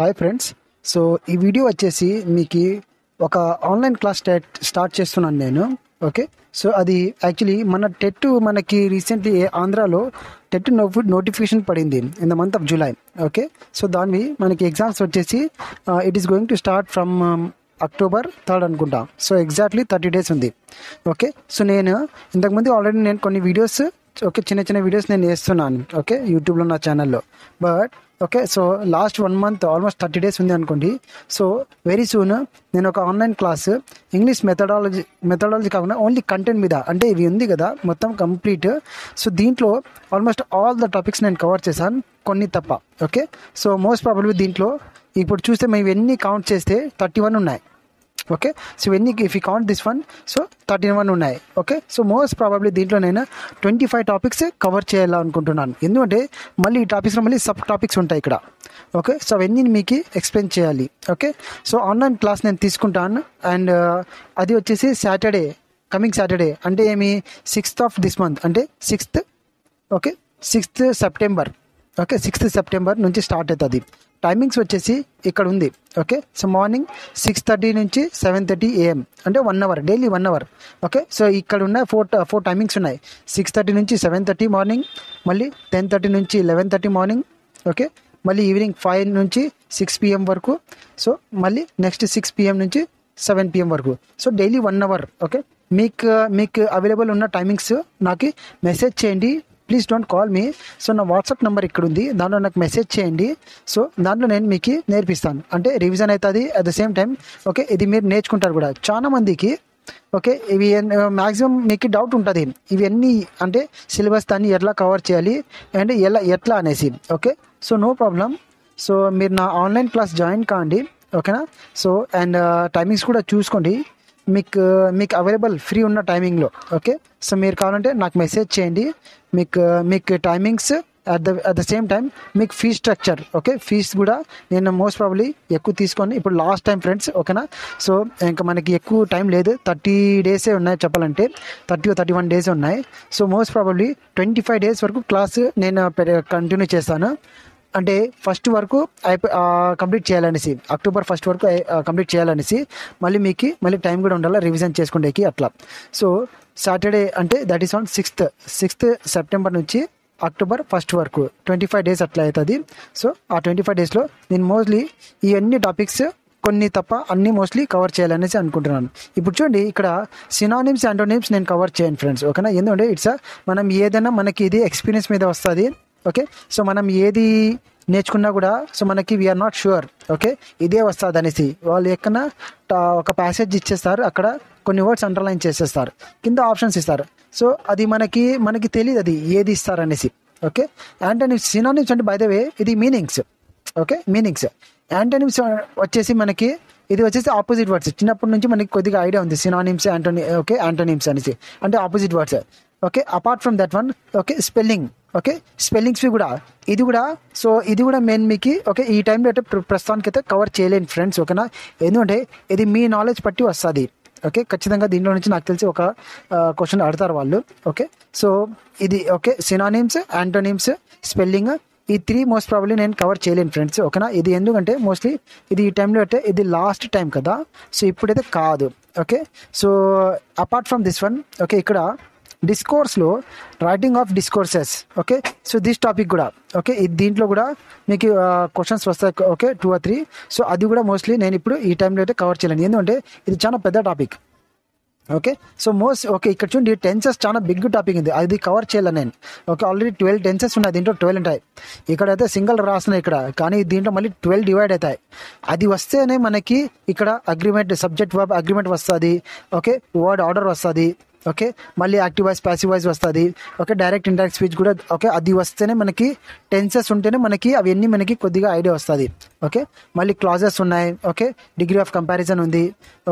Hi friends. So ఈ video వచ్చేసి మీకు ఒక ఆన్లైన్ క్లాస్ స్టార్ట్ చేస్తున్నాను నేను. ఓకే, సో అది యాక్చువల్లీ మనకి రీసెంట్లీ ఆంధ్రాలో టెట్ నోటిఫికేషన్ పడింది in the month of July. Okay, so దానివి మనకి ఎగ్జామ్స్ వచ్చేసి it is going to start from October 3rd అనుకుంటా. సో ఎగ్జాక్ట్లీ 30 days ఉంది. ఓకే, సో నేను ఇంతకుముందు ఆల్రెడీ నేను కొన్ని వీడియోస్ చిన్న చిన్న వీడియోస్ నేను వేస్తున్నాను. ఓకే, యూట్యూబ్లో నా ఛానల్లో. But okay, so last 1 month almost 30 days ఉంది అనుకోండి. సో వెరీ సూన్ నేను ఒక ఆన్లైన్ క్లాస్ ఇంగ్లీష్ మెథడాలజీ కాకుండా ఓన్లీ కంటెంట్ మీద, అంటే ఇవి ఉంది కదా మొత్తం కంప్లీట్. సో దీంట్లో ఆల్మోస్ట్ ఆల్ ద టాపిక్స్ నేను కవర్ చేశాను, కొన్ని తప్ప. ఓకే, సో మోస్ట్ ప్రాబబ్లీ దీంట్లో ఇప్పుడు చూస్తే మేము ఇవన్నీ కౌంట్ చేస్తే 31 ఉన్నాయి. ఓకే, సో ఇవన్నీ if you count this one, so 31 ఉన్నాయి. ఓకే, సో మోస్ట్ ప్రాబబ్లీ దీంట్లో నేను 25 టాపిక్స్ కవర్ చేయాలనుకుంటున్నాను. ఎందుకంటే మళ్ళీ ఈ టాపిక్స్లో మళ్ళీ సబ్ టాపిక్స్ ఉంటాయి ఇక్కడ. ఓకే, సో అవన్నీ మీకు ఎక్స్ప్లెయిన్ చేయాలి. ఓకే, సో ఆన్లైన్ క్లాస్ నేను తీసుకుంటాను. అండ్ అది వచ్చేసి కమింగ్ సాటర్డే అంటే ఏమి 6th of this month, అంటే 6th. Okay, 6th September. Okay, 6th September నుంచి స్టార్ట్ అవుతుంది. టైమింగ్స్ వచ్చేసి ఇక్కడ ఉంది. ఓకే, సో మార్నింగ్ 6:30 నుంచి 7:30 AM, అంటే 1 hour, daily 1 hour. Okay, so ఇక్కడ ఉన్న ఫోర్ టైమింగ్స్ ఉన్నాయి. 6:30 నుంచి 7:30 మార్నింగ్, మళ్ళీ 10:30 నుంచి 11:30 మార్నింగ్. ఓకే, మళ్ళీ ఈవినింగ్ 5 నుంచి 6 PM వరకు. సో మళ్ళీ నెక్స్ట్ 6 PM నుంచి 7 PM వరకు. So daily 1 hour. ఓకే, మీకు అవైలబుల్ ఉన్న టైమింగ్స్ నాకు మెసేజ్ చేయండి. Please don't call me. So నా వాట్సాప్ నెంబర్ ఇక్కడ ఉంది, దాంట్లో నాకు మెసేజ్ చేయండి. సో దాంట్లో నేను మీకు నేర్పిస్తాను, అంటే రివిజన్ అవుతుంది at the same time. Okay, ఇది మీరు నేర్చుకుంటారు కూడా చాలా మందికి. ఓకే, ఇవి మ్యాక్సిమం మీకు డౌట్ ఉంటుంది ఇవన్నీ, అంటే సిలబస్ దాన్ని ఎట్లా కవర్ చేయాలి అండ్ ఎట్లా అనేసి. Okay, so no problem. So మీరు నా ఆన్లైన్ క్లాస్ జాయిన్ కాండి. ఓకేనా, సో అండ్ టైమింగ్స్ కూడా చూసుకోండి, మీకు అవైలబుల్ ఫ్రీ ఉన్న టైమింగ్లో. ఓకే, సో మీరు కావాలంటే నాకు మెసేజ్ చేయండి. మీకు timings at the same time మీకు ఫీజ్ స్ట్రక్చర్. ఓకే, ఫీజ్ కూడా నేను మోస్ట్ ప్రాబ్లీ ఎక్కువ తీసుకొని, ఇప్పుడు లాస్ట్ టైం ఫ్రెండ్స్. ఓకేనా, సో ఇంకా మనకి ఎక్కువ టైం లేదు, 30 days ఉన్నాయి చెప్పాలంటే, 30 or 31 days ఉన్నాయి. సో మోస్ట్ ప్రాబబ్లీ 25 days వరకు క్లాస్ నేను కంటిన్యూ చేస్తాను. అంటే ఫస్ట్ వరకు కంప్లీట్ చేయాలనేసి, October 1st వరకు కంప్లీట్ చేయాలనేసి. మళ్ళీ టైం కూడా ఉండాలి రివిజన్ చేసుకుంటేకి అట్లా. సో సాటర్డే అంటే that is on 6th September నుంచి October 1st వరకు 25 days అట్లా అవుతుంది. సో ఆ 25 daysలో నేను మోస్ట్లీ ఈ అన్ని టాపిక్స్, కొన్ని తప్ప అన్ని మోస్ట్లీ కవర్ చేయాలనేసి అనుకుంటున్నాను. ఇప్పుడు చూడండి, ఇక్కడ సినానిమ్స్, యాంటోనిమ్స్ నేను కవర్ చేయను ఫ్రెండ్స్. ఓకేనా, ఎందుకంటే మనం ఏదైనా మనకి ఇది ఎక్స్పీరియన్స్ మీద వస్తుంది. ఓకే, సో మనం ఏది నేర్చుకున్నా కూడా సో మనకి వీఆర్ నాట్ షూర్. ఓకే, ఇదే వస్తుంది అనేసి వాళ్ళు ఎక్కడన్నా ఒక ప్యాసేజ్ ఇచ్చేస్తారు, అక్కడ కొన్ని వర్డ్స్ అండర్లైన్ చేసేస్తారు, కింద ఆప్షన్స్ ఇస్తారు. సో అది మనకి తెలియదు అది ఏది ఇస్తారు అనేసి. ఓకే, యాంటోనిమ్స్, సినానిమ్స్ అంటే బై ద వే ఇది మీనింగ్స్. Okay, meanings. యాంటోనిమ్స్ వచ్చేసి మనకి ఇది వచ్చేసి ఆపోజిట్ వర్డ్స్. చిన్నప్పటి నుంచి మనకి కొద్దిగా ఐడియా ఉంది సినానిమ్స్, యాంటోనిమ్స్ అనేసి, అంటే opposite words. Okay, apart from that one, okay, spelling. Okay, స్పెల్లింగ్స్వి కూడా ఇది కూడా మెయిన్ మీకు. ఓకే, ఈ టైంలో అయితే ప్రస్తుతానికి అయితే కవర్ చేయలేను ఫ్రెండ్స్. ఓకేనా, ఎందుకంటే ఇది మీ నాలెడ్జ్ బట్టి వస్తుంది. ఓకే, ఖచ్చితంగా దీంట్లో నుంచి నాకు తెలిసి ఒక క్వశ్చన్ అడతారు వాళ్ళు. ఓకే, సో ఇది ఓకే, సినానిమ్స్, యాంటోనిమ్స్, స్పెల్లింగ్, ఈ 3 మోస్ట్ ప్రాబ్లీ నేను కవర్ చేయలేను ఫ్రెండ్స్. ఓకేనా, ఇది ఎందుకంటే మోస్ట్లీ ఇది ఈ టైంలో అయితే ఇది లాస్ట్ టైం కదా, సో ఇప్పుడైతే కాదు. Okay, so apart from this one, okay, ఇక్కడ డిస్కోర్స్లో writing of discourses. Okay, so this topic కూడా ఓకే, దీంట్లో కూడా మీకు క్వశ్చన్స్ వస్తాయి. Okay, 2 or 3. సో అది కూడా మోస్ట్లీ నేను ఇప్పుడు ఈ టైంలో అయితే కవర్ చేయలేను, ఎందుకంటే ఇది చాలా పెద్ద టాపిక్. ఓకే, సో ఓకే, ఇక్కడ చూడండి టెన్సెస్ చాలా బిగ్ టాపిక్ ఉంది, అది కవర్ చేయాలి నేను. ఓకే, ఆల్రెడీ 12 టెన్సెస్ ఉన్నాయి, దీంట్లో 12 ఉంటాయి. ఇక్కడైతే సింగిల్ రాస్తున్నాయి ఇక్కడ, కానీ దీంట్లో మళ్ళీ 12 డివైడ్ అవుతాయి. అది వస్తేనే మనకి ఇక్కడ అగ్రిమెంట్, సబ్జెక్ట్ వర్బ్ అగ్రిమెంట్ వస్తుంది. ఓకే, వర్డ్ ఆర్డర్ వస్తుంది. ఓకే, మళ్ళీ యాక్టివ్ వాయిస్, ప్యాసివ్ వాయిస్ వస్తుంది. ఓకే, డైరెక్ట్ ఇండైరెక్ట్ స్పీచ్ కూడా. ఓకే, అది వస్తేనే మనకి టెన్సెస్ ఉంటేనే మనకి అవన్నీ మనకి కొద్దిగా ఐడియా వస్తుంది. ఓకే, మళ్ళీ క్లాజెస్ ఉన్నాయి. ఓకే, డిగ్రీ ఆఫ్ కంపారిజన్ ఉంది.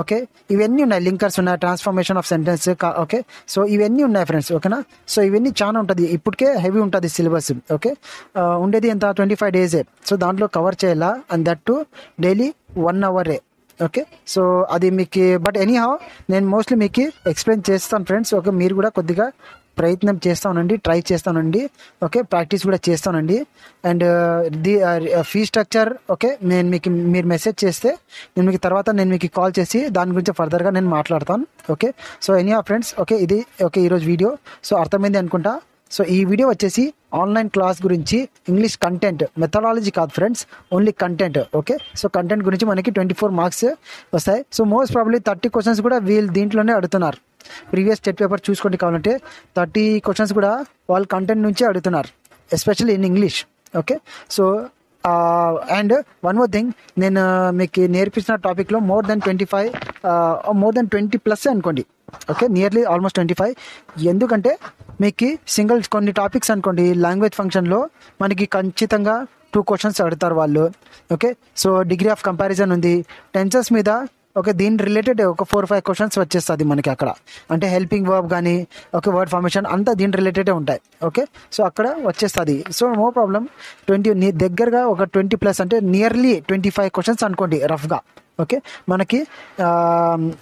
ఓకే, ఇవన్నీ ఉన్నాయి, లింకర్స్ ఉన్నాయి, transformation of sentence. Okay, so ఇవన్నీ ఉన్నాయి ఫ్రెండ్స్. ఓకేనా, సో ఇవన్నీ చాలా ఉంటుంది, ఇప్పటికే హెవీ ఉంటుంది సిలబస్. ఓకే, ఉండేది ఎంత 25 days. సో దాంట్లో కవర్ చేయాలా, and that to daily 1 hour. Okay, so అది మీకు, బట్ ఎనీ హౌ నేను మోస్ట్లీ మీకు ఎక్స్ప్లెయిన్ చేస్తాను ఫ్రెండ్స్. ఓకే, మీరు కూడా కొద్దిగా ప్రయత్నం చేస్తానండి, ట్రై చేస్తానండి. ఓకే, ప్రాక్టీస్ కూడా చేస్తానండి. And the fee structure okay, మీరు మెసేజ్ చేస్తే నేను మీకు తర్వాత కాల్ చేసి దాని గురించి ఫర్దర్గా నేను మాట్లాడతాను. Okay, so any friends okay, ఇది ఓకే ఈరోజు వీడియో. సో అర్థమైంది అనుకుంటా. సో ఈ వీడియో వచ్చేసి ఆన్లైన్ క్లాస్ గురించి ఇంగ్లీష్ కంటెంట్, మెథడాలజీ కాదు friends, only content. Okay, so content గురించి మనకి 24 మార్క్స్ వస్తాయి. సో మోస్ట్ ప్రాబ్లీ 30 క్వశ్చన్స్ కూడా వీళ్ళు దీంట్లోనే అడుగుతున్నారు. ప్రీవియస్ స్టేట్ పేపర్ చూసుకోండి కావాలంటే 30 క్వశ్చన్స్ కూడా వాళ్ళు కంటెంట్ నుంచే అడుగుతున్నారు, especially in English. Okay, so and one more thing, నేను మీకు నేర్పించిన టాపిక్లో మోర్ దెన్ 20+ అనుకోండి. Okay, nearly almost 25. ఎందుకంటే మీకు కొన్ని టాపిక్స్ అనుకోండి, లాంగ్వేజ్ ఫంక్షన్లో మనకి ఖచ్చితంగా 2 క్వశ్చన్స్ అడుగుతారు వాళ్ళు. Okay, so degree of comparison ఉంది, టెన్సెస్ మీద. ఓకే, దీని రిలేటెడ్ ఒక 4-5 క్వశ్చన్స్ వచ్చేస్తుంది మనకి అక్కడ. అంటే హెల్పింగ్ వర్బ్ కానీ ఓకే, వర్డ్ ఫార్మేషన్ అంతా దీని రిలేటెడే ఉంటాయి. ఓకే, సో అక్కడ వచ్చేస్తుంది. So no problem. నీ దగ్గరగా ఒక 20+ అంటే నియర్లీ 25 క్వశ్చన్స్ అనుకోండి రఫ్గా. ఓకే, మనకి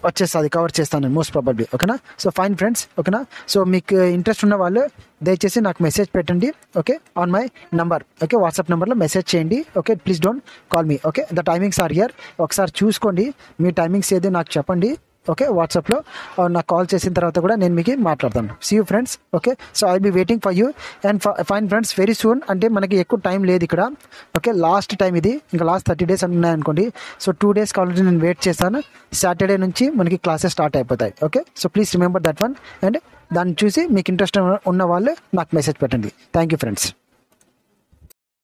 వచ్చేస్తుంది, కవర్ చేస్తాను మోస్ట్ ప్రాబబ్లీ. ఓకేనా, సో ఫైన్ ఫ్రెండ్స్. ఓకేనా, సో మీకు ఇంట్రెస్ట్ ఉన్న వాళ్ళు దయచేసి నాకు మెసేజ్ పెట్టండి. Okay, on my number. Okay, WhatsApp నెంబర్లో మెసేజ్ చేయండి. Okay, please don't call me. Okay, the timings are here. ఒకసారి చూసుకోండి, మీ టైమింగ్స్ ఏదో నాకు చెప్పండి. ఓకే, వాట్సాప్లో నాకు కాల్ చేసిన తర్వాత కూడా నేను మీకు మాట్లాడతాను. See you friends. Okay, so I be waiting for you and fine friends very soon. అంటే మనకి ఎక్కువ టైం లేదు ఇక్కడ. ఓకే, లాస్ట్ టైం ఇది, ఇంకా లాస్ట్ 30 days ఉన్నాయనుకోండి. సో 2 days కావాలంటే నేను వెయిట్ చేస్తాను. సాటర్డే నుంచి మనకి క్లాసెస్ స్టార్ట్ అయిపోతాయి. Okay, so please remember that one. And దాన్ని చూసి మీకు ఇంట్రెస్ట్ ఉన్న వాళ్ళు నాకు మెసేజ్ పెట్టండి. Thank you friends.